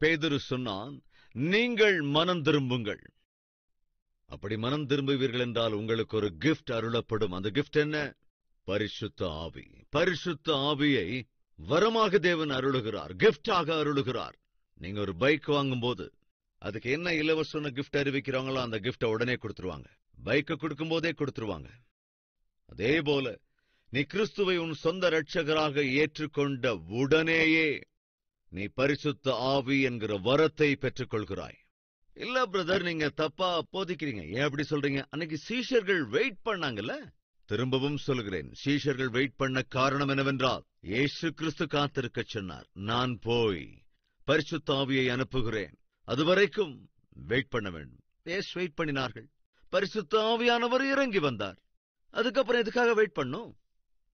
பேதுரு சொன்னான், நீங்கள் மனம் திரும்புங்கள். அப்படி மனம் திரும்புவீர்கள் என்றால் உங்களுக்கு ஒரு கிஃப்ட் அருளப்படும். அந்த கிஃப்ட் என்ன? பரிசுத்த ஆவி. பரிசுத்த ஆவியை வரமாக தேவன் அருளுகிறார், கிஃப்டாக அருளுகிறார். நீங்க ஒரு பைக் வாங்கும்போது அதுக்கு என்ன இலவச கிஃப்ட் அறிவிக்கிறாங்களோ அந்த கிஃப்ட உடனே கொடுத்துருவாங்க. பைக்கை கொடுக்கும் போதே கொடுத்துருவாங்க. அதே போல நீ கிறிஸ்துவை உன் சொந்த இரட்சகராக ஏற்றுக்கொண்ட உடனேயே நீ பரிசுத்த ஆவி என்கிற வரத்தை பெற்றுக் கொள்கிறாய். இல்ல பிரதர், நீங்க தப்பா போதிக்கிறீங்க. ஏன் அப்படி சொல்றீங்க? அன்னைக்கு சீஷர்கள் வெயிட் பண்ணாங்கல்ல. திரும்பவும் சொல்கிறேன், சீஷர்கள் வெயிட் பண்ண காரணம் என்னவென்றால், இயேசு கிறிஸ்து காத்திருக்க சொன்னார். நான் போய் பரிசுத்த ஆவியை அனுப்புகிறேன், அதுவரைக்கும் வெயிட் பண்ண வேண்டும். வெயிட் பண்ணினார்கள். பரிசுத்த ஆவியானவர் இறங்கி வந்தார். அதுக்கப்புறம் எதுக்காக வெயிட் பண்ணும்?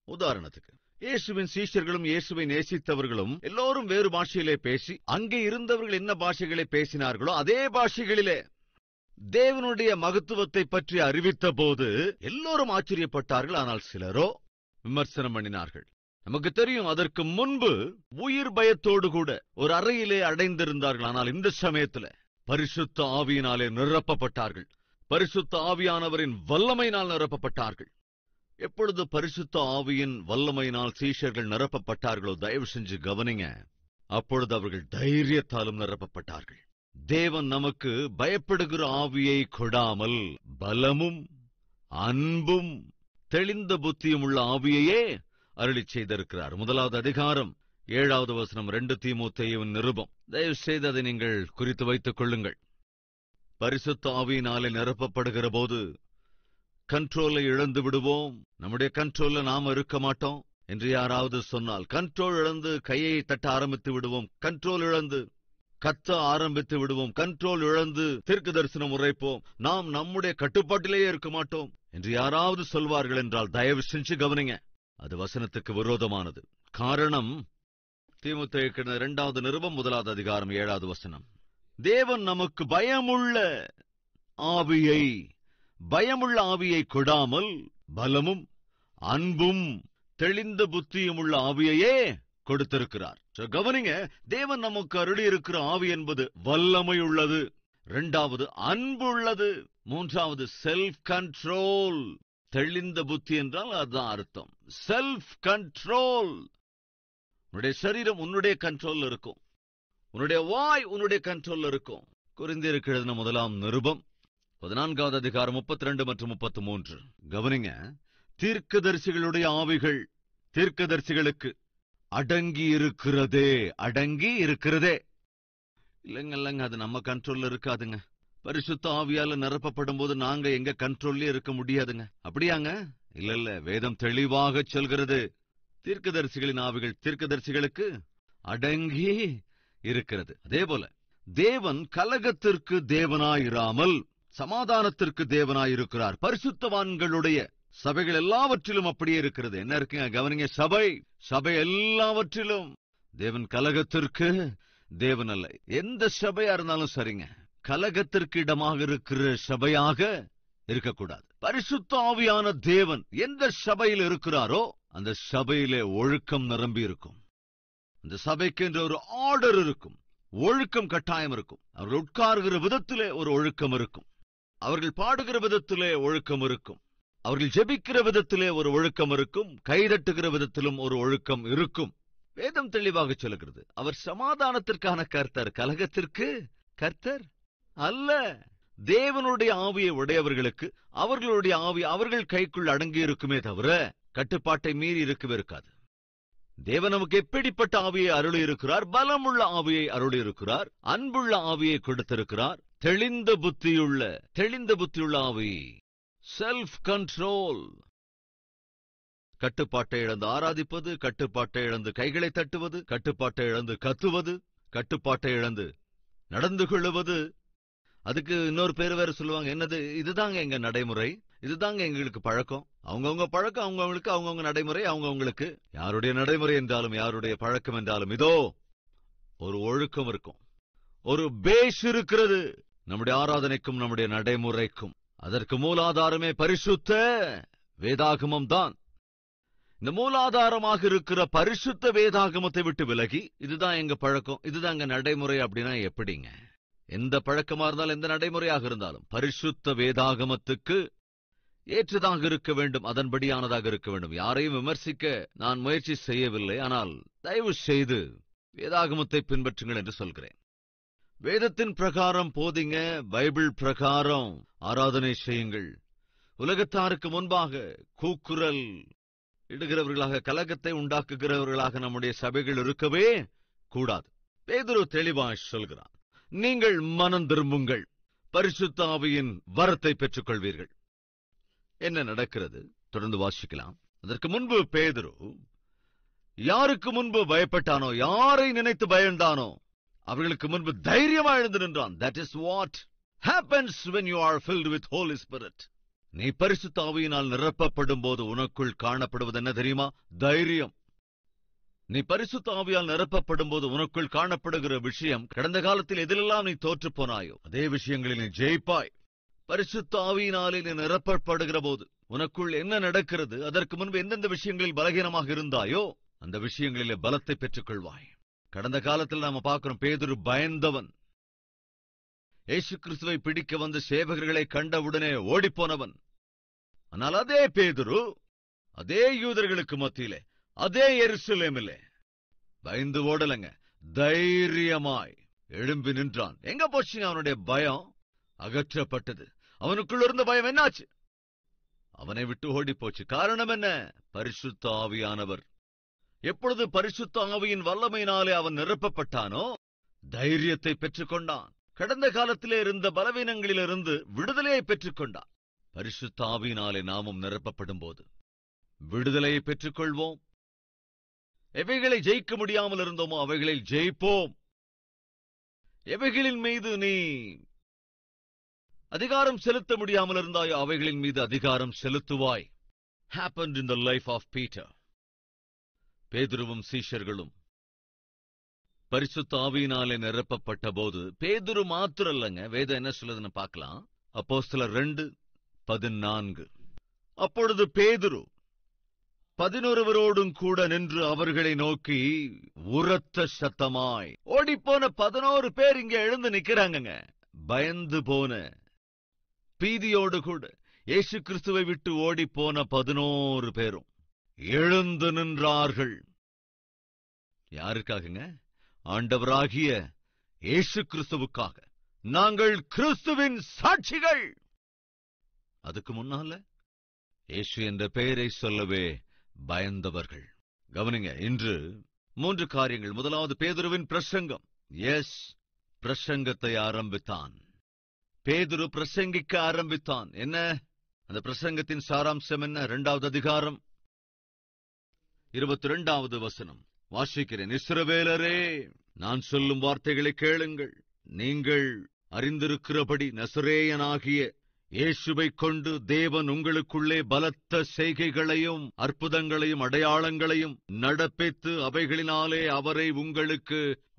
உதாரணத்துக்கு, இயேசுவின் சீஷர்களும் இயேசுவை நேசித்தவர்களும் எல்லோரும் வேறு பாஷையிலே பேசி, அங்கே இருந்தவர்கள் என்ன பாஷைகளை பேசினார்களோ அதே பாஷைகளிலே தேவனுடைய மகத்துவத்தை பற்றி அறிவித்த போது எல்லோரும் ஆச்சரியப்பட்டார்கள். ஆனால் சிலரோ விமர்சனம் பண்ணினார்கள். நமக்கு தெரியும், அதற்கு முன்பு உயிர் பயத்தோடு கூட ஒரு அறையிலே அடைந்திருந்தார்கள். ஆனால் இந்த சமயத்தில் பரிசுத்த ஆவியினாலே நிரப்பப்பட்டார்கள். பரிசுத்த ஆவியானவரின் வல்லமையினால் நிரப்பப்பட்டார்கள். எப்பொழுது பரிசுத்த ஆவியின் வல்லமையினால் சீஷர்கள் நிரப்பப்பட்டார்களோ, தயவு செஞ்சு கவனிங்க, அப்பொழுது அவர்கள் தைரியத்தாலும் நிரப்பப்பட்டார்கள். தேவன் நமக்கு பயப்படுகிற ஆவியை கொடாமல் பலமும் அன்பும் தெளிந்த புத்தியும் உள்ள ஆவியையே அருளி செய்திருக்கிறார். 1 அதிகாரம் 7வது வசனம் 2 தீமோத்தேயுவின் நிருபம். தயவு செய்து அதை நீங்கள் குறித்து வைத்துக் கொள்ளுங்கள். பரிசுத்த ஆவியினாலே நிரப்பப்படுகிற போது கண்ட்ரோலை இழந்து விடுவோம். நம்முடைய கண்ட்ரோல்ல நாம இருக்க மாட்டோம் என்று யாராவது சொன்னால், கண்ட்ரோல் இழந்து கையை தட்ட ஆரம்பித்து விடுவோம், கண்ட்ரோல் இழந்து கத்த ஆரம்பித்து விடுவோம், கண்ட்ரோல் இழந்து தீர்க்க தரிசனம் உரைப்போம், நாம் நம்முடைய கட்டுப்பாட்டிலேயே இருக்க மாட்டோம் என்று யாராவது சொல்வார்கள் என்றால் தயவு செஞ்சு கவனிங்க, அது வசனத்துக்கு விரோதமானது. காரணம், தீமோத்தேயுக்கு 2வது நிருபம் 1வது அதிகாரம் 7வது வசனம். தேவன் நமக்கு பயமுள்ள ஆவியை கொடாமல் பலமும் அன்பும் தெளிந்த புத்தியும் உள்ள ஆவியையே கொடுத்திருக்கிறார். கவனிங்க, தேவன் நமக்கு அருளி இருக்கிற ஆவி என்பது வல்லமை உள்ளது, 2வது அன்பு உள்ளது, 3வது செல்ஃப் கண்ட்ரோல். தெளிந்த புத்தி என்றால் அதுதான் அர்த்தம், செல்ஃப் கண்ட்ரோல். உன்னுடைய சரீரம் உன்னுடைய கண்ட்ரோல் இருக்கும், உன்னுடைய வாய் உன்னுடைய கண்ட்ரோல் இருக்கும். கொரிந்தியருக்கு எழுதின 1ஆம் நிருபம் 14வது அதிகாரம் 32 மற்றும் 33. கவனிங்க, தீர்க்கதரிசிகளுடைய ஆவிகள் தீர்க்கதரிசிகளுக்கு அடங்கி இருக்கிறதே. இல்லைங்க, அது நம்ம கண்ட்ரோல்ல இருக்காதுங்க. பரிசுத்த ஆவியால நிரப்பப்படும் போது நாங்க எங்க கண்ட்ரோல்ல இருக்க முடியாதுங்க. அப்படியாங்க? இல்ல, வேதம் தெளிவாக சொல்கிறது, தீர்க்கதரிசிகளின் ஆவிகள் தீர்க்கதரிசிகளுக்கு அடங்கி இருக்கிறது. அதே போல தேவன் கலகத்திற்கு தேவனாயிராமல் சமாதானத்திற்கு தேவனாயிருக்கிறார். பரிசுத்தவான்களுடைய சபைகள் எல்லாவற்றிலும் அப்படியே இருக்கிறது. என்ன இருக்குங்க? கவனிங்க, சபை எல்லாவற்றிலும். தேவன் கலகத்திற்கு தேவன் அல்ல. எந்த சபையா இருந்தாலும் சரிங்க, கலகத்திற்கு இடமாக இருக்கிற சபையாக இருக்கக்கூடாது. பரிசுத்த ஆவியான தேவன் எந்த சபையில் இருக்கிறாரோ அந்த சபையிலே ஒழுக்கம் நிரம்பி இருக்கும். அந்த சபைக்கு என்ற ஒரு ஆர்டர் இருக்கும், ஒழுக்கம் கட்டாயம் இருக்கும். அவர்கள் உட்கார்கிற விதத்திலே ஒரு ஒழுக்கம் இருக்கும், அவர்கள் பாடுகிற விதத்திலே ஒழுக்கம் இருக்கும், அவர்கள் ஜெபிக்கிற விதத்திலே ஒரு ஒழுக்கம் இருக்கும், கைதட்டுகிற விதத்திலும் ஒரு ஒழுக்கம் இருக்கும். வேதம் தெளிவாக சொல்லுகிறது, அவர் சமாதானத்திற்கான கர்த்தர், கலகத்திற்கு கர்த்தர் அல்ல. தேவனுடைய ஆவியை உடையவர்களுக்கு அவர்களுடைய ஆவி அவர்கள் கைக்குள் அடங்கி இருக்குமே தவிர கட்டுப்பாட்டை மீறி இருக்கவே இருக்காது. தேவன் நமக்கு எப்படிப்பட்ட ஆவியை அருளி இருக்கிறார்? பலமுள்ள ஆவியை அருளி இருக்கிறார், அன்புள்ள ஆவியை கொடுத்திருக்கிறார், தெளிந்த புத்தியுள்ள ஆவி, செல்ஃப் கண்ட்ரோல். கட்டுப்பாட்டை இழந்து ஆராதிப்பது, கட்டுப்பாட்டை இழந்து கைகளை தட்டுவது, கட்டுப்பாட்டை இழந்து கத்துவது, கட்டுப்பாட்டை இழந்து நடந்து கொள்ளுவது. அதுக்கு இன்னொரு பேர் வேற சொல்லுவாங்க, என்னது? இதுதாங்க எங்க நடைமுறை, இதுதாங்க எங்களுக்கு பழக்கம். அவங்கவுங்க பழக்கம் அவங்கவுங்களுக்கு, அவங்கவுங்க நடைமுறை அவங்கவுங்களுக்கு. யாருடைய நடைமுறை என்றாலும் யாருடைய பழக்கம் என்றாலும் இதோ ஒரு ஒழுக்கம் இருக்கும், ஒரு பேஸ் இருக்கிறது நம்முடைய ஆராதனைக்கும் நம்முடைய நடைமுறைக்கும். அதற்கு மூலாதாரமே பரிசுத்த வேதாகமம் தான். இந்த மூலாதாரமாக இருக்கிற பரிசுத்த வேதாகமத்தை விட்டு விலகி இதுதான் எங்க பழக்கம், இதுதான் எங்க நடைமுறை அப்படின்னா எப்படிங்க? எந்த பழக்கமா இருந்தாலும் எந்த நடைமுறையாக இருந்தாலும் பரிசுத்த வேதாகமத்துக்கு ஏற்றதாக இருக்க வேண்டும், அதன்படியானதாக இருக்க வேண்டும். யாரையும் விமர்சிக்க நான் முயற்சி செய்யவில்லை. ஆனால் தயவு செய்து வேதாகமத்தை பின்பற்றுங்கள் என்று சொல்கிறேன். வேதத்தின் பிரகாரம் போதிங்க, பைபிள் பிரகாரம் ஆராதனை செய்யுங்கள். உலகத்தாருக்கு முன்பாக கூக்குரல் இடுகிறவர்களாக, கலகத்தை உண்டாக்குகிறவர்களாக நம்முடைய சபைகள் இருக்கவே கூடாது. பேதுரு தெளிவாய் சொல்கிறார், நீங்கள் மனம் திரும்புங்கள், பரிசுத்த ஆவியின் வரத்தை பெற்றுக் கொள்வீர்கள். என்ன நடக்கிறது? தொடர்ந்து வாசிக்கலாம். அதற்கு முன்பு பேதுரு யாருக்கு முன்பு பயப்பட்டானோ, யாரை நினைத்து பயந்தானோ அவர்களுக்கு முன்பு தைரியமா எழுந்து நின்றான். That is what happens when you are filled with Holy Spirit. நீ பரிசுத்த ஆவியினால் நிரப்பப்படும் போது உனக்குள் காணப்படுவது என்ன தெரியுமா? தைரியம். நீ பரிசுத்த ஆவியால் நிரப்பப்படும் போது உனக்குள் காணப்படுகிற விஷயம், கடந்த காலத்தில் எதிலெல்லாம் நீ தோற்று போனாயோ அதே விஷயங்களில் நீ ஜெயிப்பாய். பரிசுத்த ஆவியினாலே நீ நிரப்பப்படுகிற போது உனக்குள் என்ன நடக்கிறது? அதற்கு முன்பு எந்தெந்த விஷயங்களில் பலகீனமாக இருந்தாயோ அந்த விஷயங்களிலே பலத்தை பெற்றுக் கொள்வாய். கடந்த காலத்தில் நாம பார்க்கிறோம், பேதுரு பயந்தவன். இயேசு கிறிஸ்துவை பிடிக்க வந்த சேவகர்களை கண்டவுடனே ஓடிப்போனவன். ஆனால் அதே பேதுரு அதே யூதர்களுக்கு மத்தியிலே, அதே எருசலேமிலே பயந்து ஓடலங்க, தைரியமாய் எழும்பி நின்றான். எங்க போச்சுங்க அவனுடைய பயம்? அகற்றப்பட்டது. அவனுக்குள்ள இருந்த பயம் என்னாச்சு? அவனை விட்டு ஓடி போச்சு. காரணம் என்ன? பரிசுத்த ஆவியானவர். எப்பொழுது பரிசுத்த ஆவியின் வல்லமையினாலே அவன் நிரப்பப்பட்டானோ தைரியத்தை பெற்றுக்கொண்டான். கடந்த காலத்திலே இருந்த பலவீனங்களிலிருந்து விடுதலையை பெற்றுக்கொண்டான். பரிசுத்த ஆவியினாலே நாமும் நிரப்பப்படும் போது விடுதலையை பெற்றுக்கொள்வோம். எவைகளை ஜெயிக்க முடியாமல் இருந்தோமோ அவைகளில் ஜெயிப்போம். எவைகளின் மீது நீ அதிகாரம் செலுத்த முடியாமல் இருந்தாயோ அவைகளின் மீது அதிகாரம் செலுத்துவாய். Happened in the life of Peter. பேதுருவும் சீஷர்களும் பரிசுத்த ஆவியினாலே நிரப்பப்பட்ட போது, பேதுரு மாத்திரல்லங்க, வேதம் என்ன சொல்லுதுன்னு பார்க்கலாம். அப்போஸ்தலர் 2:14. அப்பொழுது பேதுரு 11 கூட நின்று அவர்களை நோக்கி உரத்த சத்தமாய், ஓடிப்போன 11 பேர் இங்க எழுந்து நிக்கிறாங்க. பயந்து போன, பீதியோடு கூட இயேசு கிறிஸ்துவை விட்டு ஓடிப்போன 11 பேரும் எழுந்து நின்றார்கள். யாருக்காகங்க? ஆண்டவராகிய இயேசு கிறிஸ்துவுக்காக. நாங்கள் கிறிஸ்துவின் சாட்சிகள். அதுக்கு முன்னால இயேசு என்ற பெயரை சொல்லவே பயந்தவர்கள். கவனிங்க, இன்று 3 காரியங்கள். முதலாவது பேதுருவின் பிரசங்கம். எஸ், பிரசங்கத்தை ஆரம்பித்தான். பேதுரு பிரசங்கிக்க ஆரம்பித்தான். என்ன அந்த பிரசங்கத்தின் சாராம்சம் என்ன? 2வது அதிகாரம் 22வது வசனம் வாசிக்கிறேன். இஸ்ரவேலரே, நான் சொல்லும் வார்த்தைகளை கேளுங்கள். நீங்கள் அறிந்திருக்கிறபடி நசரேயனாகிய இயேசுவைக் கொண்டு தேவன் உங்களுக்குள்ளே பலத்த செய்கைகளையும் அற்புதங்களையும் அடையாளங்களையும் நடப்பித்து அவைகளினாலே அவரை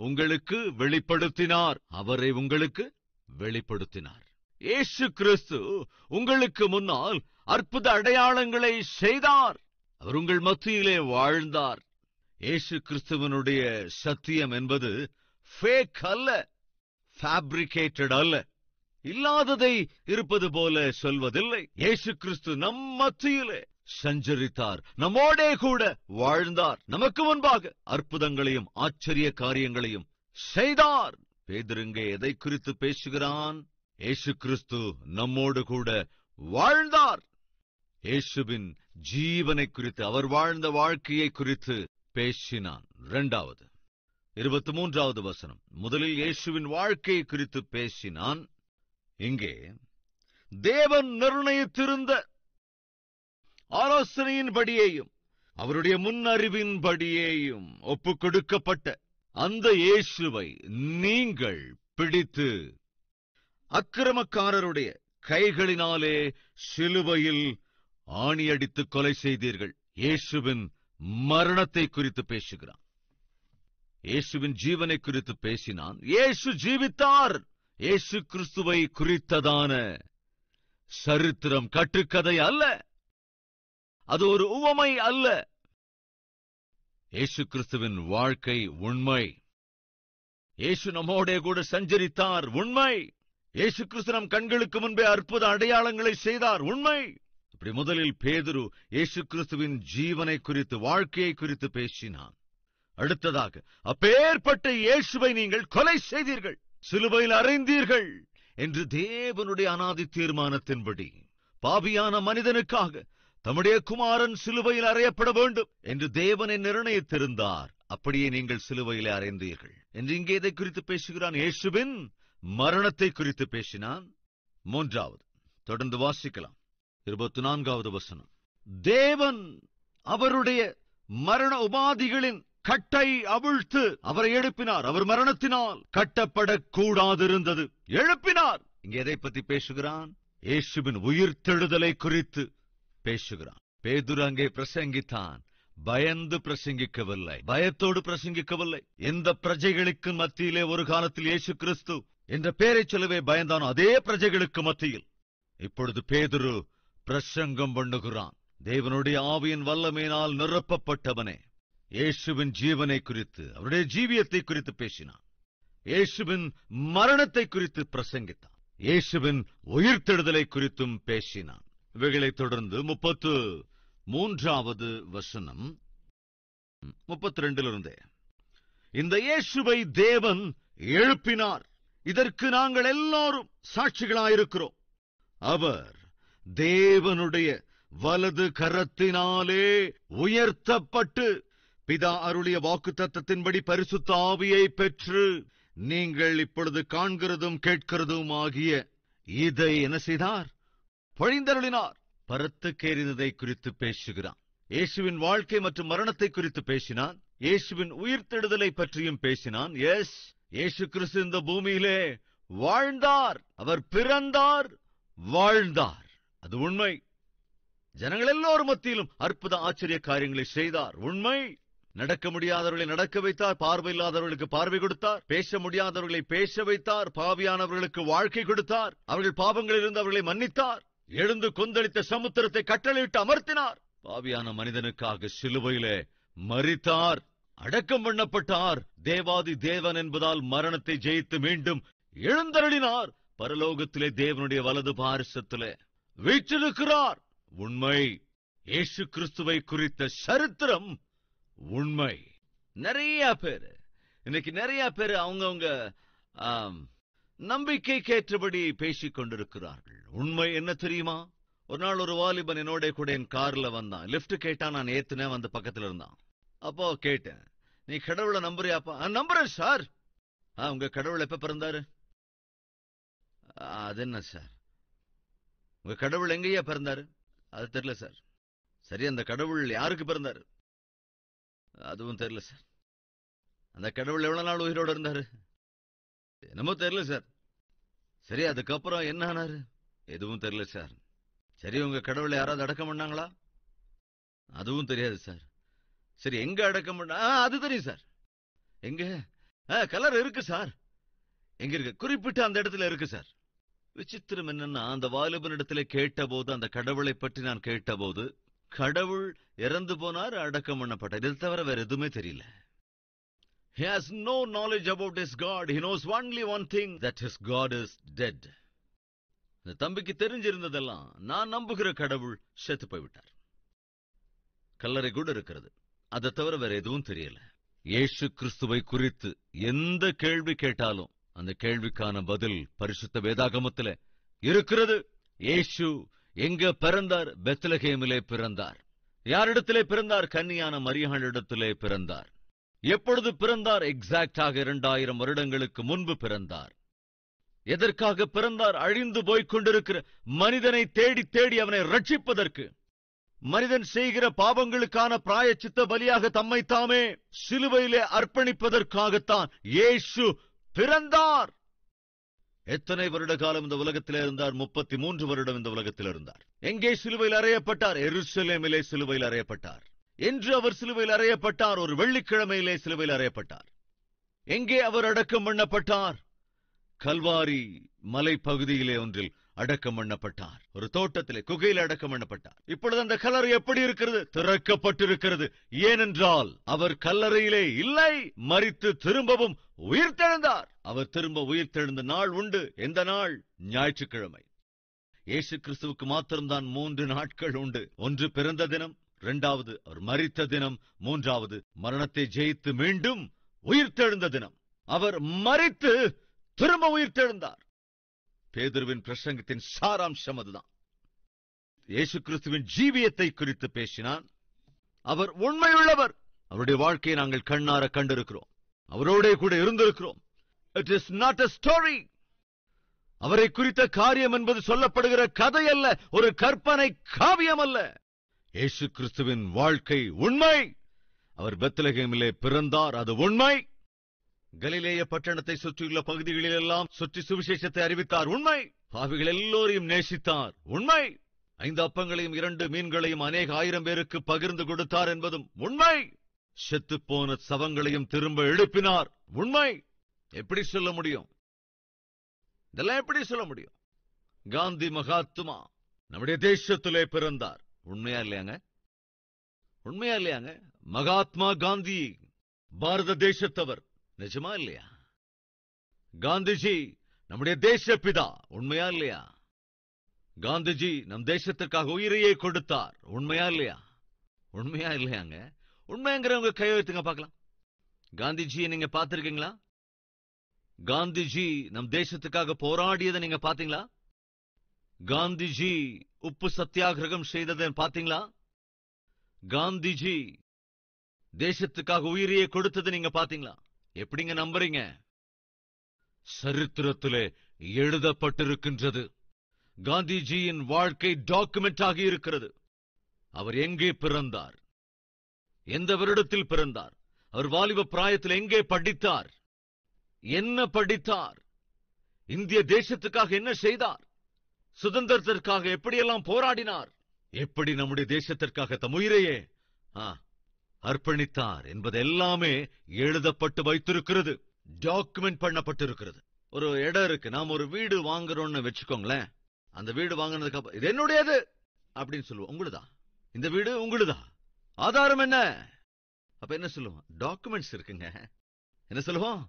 உங்களுக்கு வெளிப்படுத்தினார். அவரை உங்களுக்கு வெளிப்படுத்தினார். இயேசு கிறிஸ்து உங்களுக்கு முன்னால் அற்புத அடையாளங்களை செய்தார். அவர் உங்கள் மத்தியிலே வாழ்ந்தார். இயேசு கிறிஸ்துவனுடைய சத்தியம் என்பது ஃபேக் அல்ல, ஃபேப்ரிகேட்டட் அல்ல, இல்லாததை இருப்பது போல சொல்வதில்லை. இயேசு கிறிஸ்து நம் மத்தியிலே சஞ்சரித்தார், நம்மோடே கூட வாழ்ந்தார், நமக்கு முன்பாக அற்புதங்களையும் ஆச்சரிய காரியங்களையும் செய்தார். பேதுருங்கே எதை குறித்து பேசுகிறான்? இயேசு கிறிஸ்து நம்மோடு கூட வாழ்ந்தார். இயேசுவின் ஜீவனை குறித்து, அவர் வாழ்ந்த வாழ்க்கையை குறித்து பேசினான். 2வது 23வது வசனம். முதலில் இயேசுவின் வாழ்க்கையை குறித்து பேசினான். இங்கே தேவன் நிர்ணயித்திருந்த ஆலோசனையின்படியேயும் அவருடைய முன்னறிவின்படியேயும் ஒப்புக் கொடுக்கப்பட்ட அந்த இயேசுவை நீங்கள் பிடித்து அக்கிரமக்காரருடைய கைகளினாலே சிலுவையில் ஆணியடித்து கொலை செய்தீர்கள். இயேசுவின் மரணத்தை குறித்து பேசுகிறான். இயேசுவின் ஜீவனை குறித்து பேசினான். இயேசு ஜீவித்தார். இயேசு கிறிஸ்துவை குறித்ததான சரித்திரம் கட்டுக்கதை அல்ல, அது ஒரு உவமை அல்ல. இயேசு கிறிஸ்துவின் வாழ்க்கை உண்மை. இயேசு நம்மோடே கூட சஞ்சரித்தார், உண்மை. இயேசு கிறிஸ்து நம் கண்களுக்கு முன்பே அற்புத அடையாளங்களை செய்தார், உண்மை. இப்படி முதலில் பேதுரு இயேசு கிறிஸ்துவின் ஜீவனை குறித்து, வாழ்க்கையை குறித்து பேசினான். அடுத்ததாக, அப்பேற்பட்ட இயேசுவை நீங்கள் கொலை செய்தீர்கள், சிலுவையில் அறைந்தீர்கள் என்று தேவனுடைய அநாதி தீர்மானத்தின்படி பாவியான மனிதனுக்காக தம்முடைய குமாரன் சிலுவையில் அறையப்பட வேண்டும் என்று தேவனை நிர்ணயித்திருந்தார். அப்படியே நீங்கள் சிலுவையில் அறைந்தீர்கள் என்று இங்கே இதை குறித்து பேசுகிறான். இயேசுவின் மரணத்தை குறித்து பேசினான். மூன்றாவது, தொடர்ந்து வாசிக்கலாம், 24வது வசனம். தேவன் அவருடைய மரண உபாதிகளின் கட்டை அவிழ்த்து அவரை எழுப்பினார். அவர் மரணத்தினால் கட்டப்படக்கூடாதிருந்தது, எழுப்பினார். இங்கே எதை பற்றி பேசுகிறான்? இயேசுவின் உயிர்த்தெழுதலை குறித்து பேசுகிறான். பேதுரு அங்கே பிரசங்கித்தான். பயந்து பிரசங்கிக்கவில்லை, பயத்தோடு பிரசங்கிக்கவில்லை. எந்த பிரஜைகளுக்கு மத்தியிலே ஒரு காலத்தில் இயேசு கிறிஸ்து என்ற பெயரை சொல்லவே பயந்தானோ அதே பிரஜைகளுக்கு மத்தியில் இப்பொழுது பேதுரு பிரசங்கம் பண்ணுகிறான். தேவனுடைய ஆவியின் வல்லமையினால் நிரப்பப்பட்டவனே இயேசுவின் ஜீவனை குறித்து, அவருடைய ஜீவியத்தை குறித்து பேசினான். இயேசுவின் மரணத்தை குறித்து பிரசங்கித்தான். இயேசுவின் உயிர்த்தெழுதலை குறித்தும் பேசினான். இவைகளைத் தொடர்ந்து 33வது வசனம், 32 இந்த இயேசுவை தேவன் எழுப்பினார், இதற்கு நாங்கள் எல்லாரும் சாட்சிகளாயிருக்கிறோம். அவர் தேவனுடைய வலது கரத்தினாலே உயர்த்தப்பட்டு பிதா அருளிய வாக்குத்தத்தத்தின்படி பரிசுத்த ஆவியை பெற்று நீங்கள் இப்பொழுது காண்கிறதும் கேட்கிறதும் ஆகிய இதை என்ன செய்தார்? பொழிந்தருளினார். பரத்துக்கேறினதை குறித்து பேசுகிறான். இயேசுவின் வாழ்க்கை மற்றும் மரணத்தை குறித்து பேசினான். இயேசுவின் உயிர்த்தெழுதலை பற்றியும் பேசினான். எஸ், இயேசு கிறிஸ்து இந்த பூமியிலே வாழ்ந்தார், அவர் பிறந்தார், வாழ்ந்தார், அது உண்மை. ஜனங்கள் எல்லோரும் மத்தியிலும் அற்புத ஆச்சரிய காரியங்களை செய்தார், உண்மை. நடக்க முடியாதவர்களை நடக்க வைத்தார், பார்வையில்லாதவர்களுக்கு பார்வை கொடுத்தார், பேச முடியாதவர்களை பேச வைத்தார், பாவியானவர்களுக்கு வாழ்க்கை கொடுத்தார், அவர்கள் பாவங்களிலிருந்து அவர்களை மன்னித்தார், எழுந்து கொந்தளித்த சமுத்திரத்தை கட்டளையிட்டு அமர்த்தினார், பாவியான மனிதனுக்காக சிலுவையிலே மரித்தார், அடக்கம் பண்ணப்பட்டார், தேவாதி தேவன் என்பதால் மரணத்தை ஜெயித்து மீண்டும் எழுந்தருளினார், பரலோகத்திலே தேவனுடைய வலது பாரிசத்திலே வீற்றிருக்கிறார், உண்மை. இயேசு கிறிஸ்துவை குறித்த சரித்திரம் உண்மை. நிறைய பேர் இன்னைக்கு அவங்கவங்க நம்பிக்கைக்கேற்றபடி பேசிக் கொண்டிருக்கிறார்கள். உண்மை என்ன தெரியுமா? ஒரு நாள் ஒரு வாலிபன் என்னோட கூட என் கார்ல வந்தான். லிப்ட் கேட்டான், நான் ஏத்துனேன், வந்து பக்கத்துல இருந்தான். அப்போ கேட்டேன், நீ கடவுளை நம்புறியாப்பா? நம்புறேன் சார். உங்க கடவுள் எப்ப பிறந்தாரு? அது என்ன சார், உங்க கடவுள் எங்கேயா பிறந்தாரு? அது தெரியல சார். சரி, அந்த கடவுள் யாருக்கு பிறந்தாரு? அதுவும் தெரியல சார். அந்த கடவுள் எவ்வளவு நாள் உயிரோடு இருந்தாரு? என்னமோ தெரியல சார். சரி, அதுக்கப்புறம் என்ன ஆனாரு? எதுவும் தெரியல சார். சரி, உங்க கடவுளை யாராவது அடக்கம் பண்ணாங்களா? அதுவும் தெரியாது சார். சரி, எங்க அடக்கம் பண்ண? அது தெரியும் சார். எங்க? கலர் இருக்கு சார். எங்க இருக்கு? குறிப்பிட்ட அந்த இடத்துல இருக்கு சார். விசித்திரம் என்னன்னா, அந்த வாலிபனிடத்துல கேட்டபோது, அந்த கடவுளை பற்றி நான் கேட்டபோது, கடவுள் இறந்து போனார், அடக்கம் பண்ணப்பட்டார், இதை தவிர வேற எதுவுமே தெரியல. He has no knowledge about his God. He knows only one thing, that his God is dead. இந்த தம்பிக்கு தெரிஞ்சிருந்ததெல்லாம், நான் நம்புகிற கடவுள் செத்து போய்விட்டார், கல்லறை கூட இருக்கிறது, அதை தவிர வேற எதுவும் தெரியல. இயேசு கிறிஸ்துவை குறித்து எந்த கேள்வி கேட்டாலும் அந்த கேள்விக்கான பதில் பரிசுத்த வேதாகமத்திலே இருக்கிறது. இயேசு எங்க பிறந்தார்? பெத்லகேமிலே பிறந்தார். யாரிடத்திலே பிறந்தார்? கன்னியான மரியாளிடத்திலே பிறந்தார். எப்பொழுது பிறந்தார்? எக்ஸாக்டாக 2000 வருடங்களுக்கு முன்பு பிறந்தார். எதற்காக பிறந்தார்? அழிந்து போய்க் கொண்டிருக்கிற மனிதனை தேடி தேடி அவனை ரட்சிப்பதற்கு, மனிதன் செய்கிற பாவங்களுக்கான பிராயச்சித்த பலியாக தம்மை தாமே சிலுவையிலே அர்ப்பணிப்பதற்காகத்தான் இயேசு பிறந்தார். எத்தனை வருட காலம் இந்த உலகத்தில் இருந்தார்? 33 வருடம் இந்த உலகத்தில் இருந்தார். எங்கே சிலுவையில் அறையப்பட்டார்? எருசலேமிலே சிலுவையில் அறையப்பட்டார். என்று அவர் சிலுவையில் அறையப்பட்டார்? ஒரு வெள்ளிக்கிழமையிலே சிலுவையில் அறையப்பட்டார். எங்கே அவர் அடக்கம் பண்ணப்பட்டார்? கல்வாரி மலை பகுதியிலே ஒன்றில் அடக்கம் பண்ணப்பட்டார். ஒரு தோட்டத்திலே குகையில் அடக்கம் பண்ணப்பட்டார். இப்பொழுது அந்த கல்லறை எப்படி இருக்கிறது? திறக்கப்பட்டிருக்கிறது. ஏனென்றால் அவர் கல்லறையிலே இல்லை, மரித்து திரும்பவும் உயிர்த்தெழுந்தார். அவர் திரும்ப உயிர்த்தெழுந்த நாள் உண்டு. எந்த நாள்? ஞாயிற்றுக்கிழமை. இயேசு கிறிஸ்துவுக்கு மாத்திரம்தான் 3 நாட்கள் உண்டு. ஒன்று பிறந்த தினம், 2வது அவர் மரித்த தினம், 3வது மரணத்தை ஜெயித்து மீண்டும் உயிர்த்தெழுந்த தினம். அவர் மரித்து திரும்ப உயிர்த்தெழுந்தார். பேதுருவின் பிரசங்கத்தின் சாராம்சம் அதுதான். இயேசு கிறிஸ்துவின் ஜீவியத்தை குறித்து பேசினான். அவர் உண்மையுள்ளவர். அவருடைய வாழ்க்கையை நாங்கள் கண்ணார கண்டிருக்கிறோம். அவரோட கூட இருந்திருக்கிறோம். It is not a story. அவரை குறித்த காரியம் என்பது சொல்லப்படுகிற கதை அல்ல, ஒரு கற்பனை காவியம் அல்ல. இயேசு கிறிஸ்துவின் வாழ்க்கை உண்மை. அவர் பெத்லகேமிலே பிறந்தார், அது உண்மை. கலிலேய பட்டணத்தை சுற்றியுள்ள பகுதிகளிலெல்லாம் சுற்றி சுவிசேஷத்தை அறிவித்தார், உண்மை. பாவிகள் எல்லோரையும் நேசித்தார், உண்மை. 5 அப்பங்களையும் 2 மீன்களையும் அநேக 1000 பேருக்கு பகிர்ந்து கொடுத்தார் என்பதும் உண்மை. செத்துப்போன சவங்களையும் திரும்ப எழுப்பினார், உண்மை. எப்படி சொல்ல முடியும்? இதெல்லாம் எப்படி சொல்ல முடியும்? காந்தி மகாத்மா நம்முடைய தேசத்திலே பிறந்தார், உண்மையா இல்லையாங்க? உண்மையா இல்லையாங்க? மகாத்மா காந்தி பாரத தேசத்தவர், நிஜமா இல்லையா? காந்திஜி நம்முடைய தேசப்பிதா, உண்மையா இல்லையா? காந்திஜி நம் தேசத்திற்காக உயிரையே கொடுத்தார், உண்மையா இல்லையா? உண்மையா இல்லையாங்க? உண்மைங்கிறவங்க கை வைத்துங்க பார்க்கலாம். காந்திஜியை நீங்க பார்த்திருக்கீங்களா? காந்திஜி நம் தேசத்துக்காக போராடியதை நீங்க பாத்தீங்களா? காந்திஜி உப்பு சத்தியாகிரகம் செய்ததை பாத்தீங்களா? காந்திஜி தேசத்துக்காக உயிரையே கொடுத்ததை நீங்க பாத்தீங்களா? எப்படிங்க நம்புறீங்க? சரித்திரத்திலே எழுதப்பட்டிருக்கின்றது. காந்திஜியின் வாழ்க்கை டாக்குமெண்ட் ஆகி இருக்கிறது. அவர் எங்கே பிறந்தார்? எந்த வருடத்தில் பிறந்தார்? அவர் வாலிப பிராயத்தில் எங்கே படித்தார்? என்ன படித்தார்? இந்திய தேசத்துக்காக என்ன செய்தார்? சுதந்திரத்திற்காக எப்படியெல்லாம் போராடினார்? எப்படி நம்முடைய தேசத்திற்காக தம் உயிரையே அர்ப்பணித்தார் என்பது எல்லாமே எழுதப்பட்டு வைத்திருக்கிறது, டாக்குமெண்ட் பண்ணப்பட்டிருக்கிறது. ஒரு இடம் இருக்கு, நாம் ஒரு வீடு வாங்குறோம்னு வச்சுக்கோங்களேன். அந்த வீடு வாங்கினதுக்கு அப்புறம் இது என்னுடையது அப்படின்னு சொல்லுவோம். உங்களுதா? இந்த வீடு உங்களுதா? ஆதாரம் என்ன? அப்ப என்ன சொல்லுவோம்? டாக்குமெண்ட்ஸ் இருக்குங்க. என்ன சொல்லுவோம்?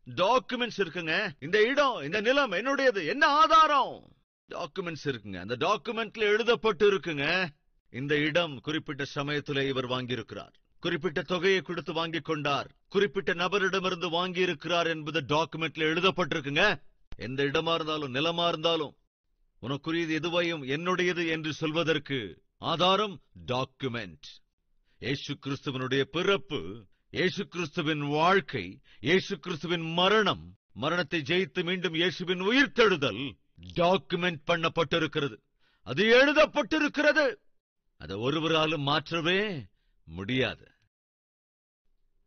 டாக்குமெண்ட்ஸ் இருக்குங்க. இந்த இடம், இந்த நிலம் என்னுடையது. என்ன ஆதாரம்? டாக்குமெண்ட்ஸ் இருக்குங்க. அந்த டாக்குமெண்ட்ல எழுதப்பட்டு இருக்குங்க, இந்த இடம் குறிப்பிட்ட சமயத்திலே இவர் வாங்கியிருக்கிறார், குறிப்பிட்ட தொகையை கொடுத்து வாங்கிக் கொண்டார், குறிப்பிட்ட நபரிடமிருந்து வாங்கி இருக்கிறார் என்பது டாக்குமெண்ட்ல எழுதப்பட்டிருக்குங்க. எந்த இடமா இருந்தாலும் நிலமா இருந்தாலும் உனக்குரியது எதுவையும் என்னுடையது என்று சொல்வதற்கு ஆதாரம் டாக்குமெண்ட். இயேசு கிறிஸ்துவனுடைய பிறப்பு, இயேசு கிறிஸ்துவின் வாழ்க்கை, இயேசு கிறிஸ்துவின் மரணம், மரணத்தை ஜெயித்து மீண்டும் இயேசுவின் உயிர்த்தெழுதல் டாக்குமெண்ட் பண்ணப்பட்டிருக்கிறது. அது எழுதப்பட்டிருக்கிறது. அதை ஒருவராலும் மாற்றவே முடியாது.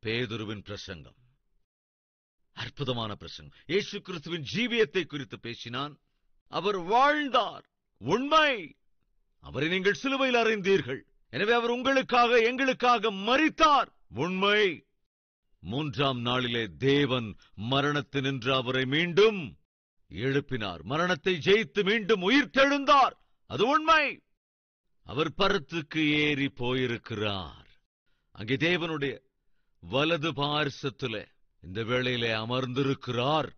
பேதுருவின் பிரசங்கம் அற்புதமான பிரசங்கம். இயேசு கிறிஸ்துவின் ஜீவியத்தை குறித்து பேசினான். அவர் வாழ்ந்தார், உண்மை. அவரை நீங்கள் சிலுவையில் அறைந்தீர்கள், எனவே அவர் உங்களுக்காக எங்களுக்காக மரித்தார், உண்மை. 3ஆம் நாளிலே தேவன் மரணத்தினின்று அவரை மீண்டும் எழுப்பினார், மரணத்தை ஜெயித்து மீண்டும் உயிர்த்தெழுந்தார், அது உண்மை. அவர் பரத்துக்கு ஏறி போயிருக்கிறார். அங்கே தேவனுடைய வலது பார்சத்திலே இந்த வேளையிலே அமர்ந்திருக்கிறார்.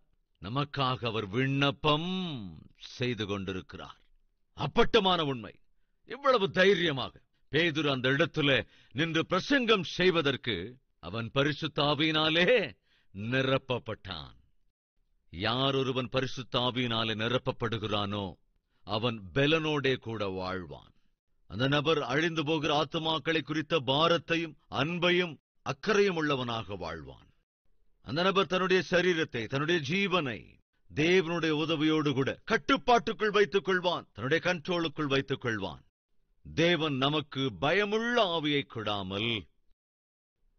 நமக்காக அவர் விண்ணப்பம் செய்து கொண்டிருக்கிறார். அப்பட்டமான உண்மை. இவ்வளவு தைரியமாக பேதுரு அந்த இடத்திலே நின்று பிரசங்கம் செய்வதற்கு அவன் பரிசுத்த ஆவியினாலே நிரப்பப்பட்டான். யார் ஒருவன் பரிசுத்த ஆவியினாலே நிரப்பப்படுகிறானோ அவன் பெலனோடே கூட வாழ்வான். அந்த நபர் அழிந்து போகிற ஆத்துமாக்களை குறித்த பாரத்தையும் அன்பையும் அக்கறையும் உள்ளவனாக வாழ்வான். அந்த நபர் தன்னுடைய சரீரத்தை, தன்னுடைய ஜீவனை தேவனுடைய உதவியோடு கூட கட்டுப்பாட்டுக்குள் வைத்துக் கொள்வான், தன்னுடைய கண்ட்ரோலுக்குள் வைத்துக் கொள்வான். தேவன் நமக்கு பயமுள்ள ஆவியை கொடாமல்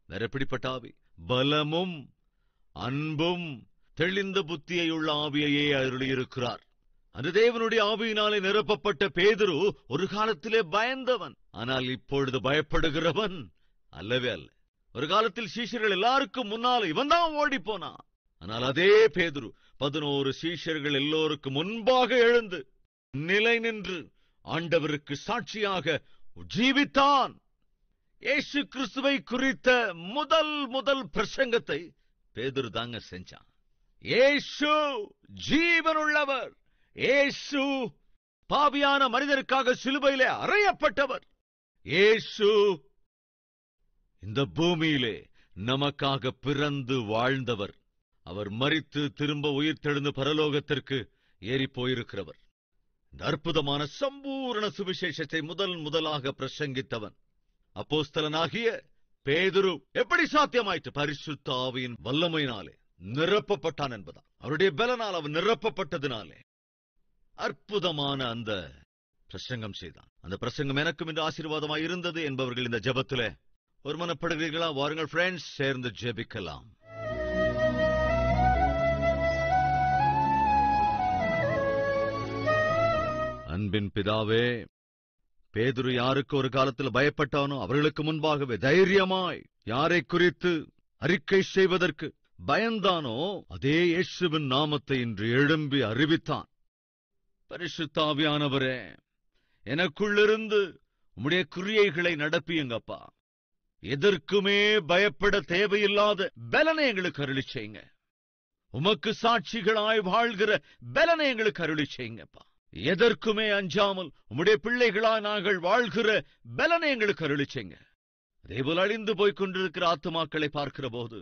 வேற எப்படிப்பட்ட ஆவி? பலமும் அன்பும் தெளிந்த புத்தியையுள்ள ஆவியையே அருளியிருக்கிறார். அந்த தேவனுடைய ஆவியினாலே நிரப்பப்பட்ட பேதுரு ஒரு காலத்திலே பயந்தவன், ஆனால் இப்பொழுது பயப்படுகிறவன் அல்லவே அல்ல. ஒரு காலத்தில் சீஷர்கள் எல்லாருக்கும் முன்னால் இவன் தான் ஓடி போனான். ஆனால் அதே பேதுரு 11 சீஷர்கள் எல்லோருக்கும் முன்பாக எழுந்து நிலை நின்று ஆண்டவருக்கு சாட்சியாக ஜீவித்தான். இயேசு கிறிஸ்துவை குறித்த முதல் பிரசங்கத்தை பேதுரு தாங்க செஞ்சான். இயேசு ஜீவனுள்ளவர். இயேசு பாவியான மனிதருக்காக சிலுவையிலே அறையப்பட்டவர். இயேசு இந்த பூமியிலே நமக்காக பிறந்து வாழ்ந்தவர். அவர் மரித்து திரும்ப உயிர்த்தெழுந்து பரலோகத்திற்கு ஏறி போயிருக்கிறவர். இந்த அற்புதமான சம்பூர்ண சுவிசேஷத்தை முதலாக பிரசங்கித்தவன் அப்போஸ்தலனாகிய பேதுரு. எப்படி சாத்தியமாயிற்று? பரிசுத்த ஆவியின் வல்லமையினாலே நிரப்பப்பட்டான் என்பதா. அவருடைய பலனால் அவன் நிரப்பப்பட்டதினாலே அற்புதமான அந்த பிரசங்கம் செய்தான். அந்த பிரசங்கம் எனக்கும் இன்று ஆசீர்வாதமாய் இருந்தது என்பவர்கள் இந்த ஜெபத்திலே ஒருமனப்படுகிறீர்களா? வாருங்கள் ஃப்ரெண்ட்ஸ், சேர்ந்து ஜெபிக்கலாம். அன்பின் பிதாவே, பேதுரு யாருக்கு ஒரு காலத்தில் பயப்பட்டானோ அவர்களுக்கு முன்பாகவே தைரியமாய் யாரை குறித்து அறிக்கை செய்வதற்கு பயந்தானோ அதே இயேசுவின் நாமத்தை இன்று எழும்பி அறிவித்தான். பரிசுத்த ஆவியானவரே, எனக்குள்ளிருந்து உம்முடைய கிரியைகளை நடப்பியுங்கப்பா. எதற்குமே பயப்பட தேவையில்லாத பலனை எங்களுக்கு அருளி செய்யுங்க. உமக்கு சாட்சிகளாய் வாழ்கிற பலனை எங்களுக்கு அருளி செய்யுங்கப்பா. எதற்குமே அஞ்சாமல் உம்முடைய பிள்ளைகளாய் நாங்கள் வாழ்கிற பலனை எங்களுக்கு அருளி செய்யுங்க. அதேபோல் அழிந்து போய்க் கொண்டிருக்கிற ஆத்துமாக்களை பார்க்கிற போது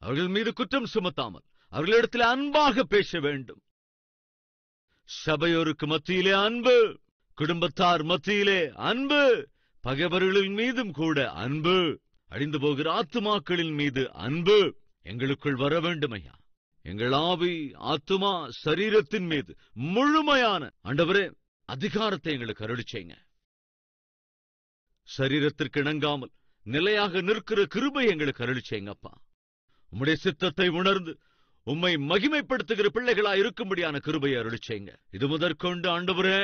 அவர்கள் மீது குற்றம் சுமத்தாமல் அவர்களிடத்தில் அன்பாக பேச வேண்டும். சபையோருக்கு மத்தியிலே அன்பு, குடும்பத்தார் மத்தியிலே அன்பு, பகைவர்களின் மீதும் கூட அன்பு, அழிந்து போகிற ஆத்துமாக்களின் மீது அன்பு எங்களுக்குள் வர வேண்டும் ஐயா. எங்கள் ஆவி, ஆத்துமா, சரீரத்தின் மீது முழுமையான ஆண்டவரே அதிகாரத்தை எங்களுக்கு அருளி செய்யுங்க. சரீரத்திற்கு இணங்காமல் நிலையாக நிற்கிற கிருபை எங்களுக்கு அருளி செய்யுங்கப்பா. உம்முடைய சித்தத்தை உணர்ந்து உம்மை மகிமைப்படுத்துகிற பிள்ளைகளா இருக்கும்படியான கிருபையை அருளி செய்யுங்க. இது முதற்கொண்டு ஆண்டவரே,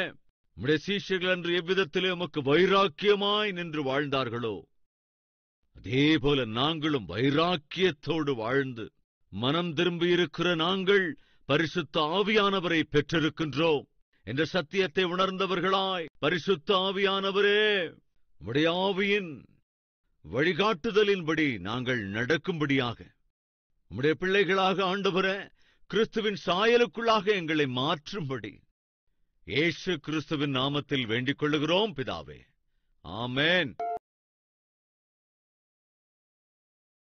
உம்முடைய சீஷர்கள் என்று எவ்விதத்திலே உமக்கு வைராக்கியமாய் நின்று வாழ்ந்தார்களோ அதே போல நாங்களும் வைராக்கியத்தோடு வாழ்ந்து மனம் திரும்பியிருக்கிற நாங்கள் பரிசுத்த ஆவியானவரை பெற்றிருக்கின்றோம் என்ற சத்தியத்தை உணர்ந்தவர்களாய், பரிசுத்த ஆவியானவரே உம்முடைய ஆவியின் வழிகாட்டுதலின்படி நாங்கள் நடக்கும்படியாக உம்முடைய பிள்ளைகளாக ஆண்டவரே கிறிஸ்துவின் சாயலுக்குள்ளாக எங்களை மாற்றும்படி இயேசு கிறிஸ்துவின் நாமத்தில் வேண்டிக் கொள்ளுகிறோம் பிதாவே. ஆமென்.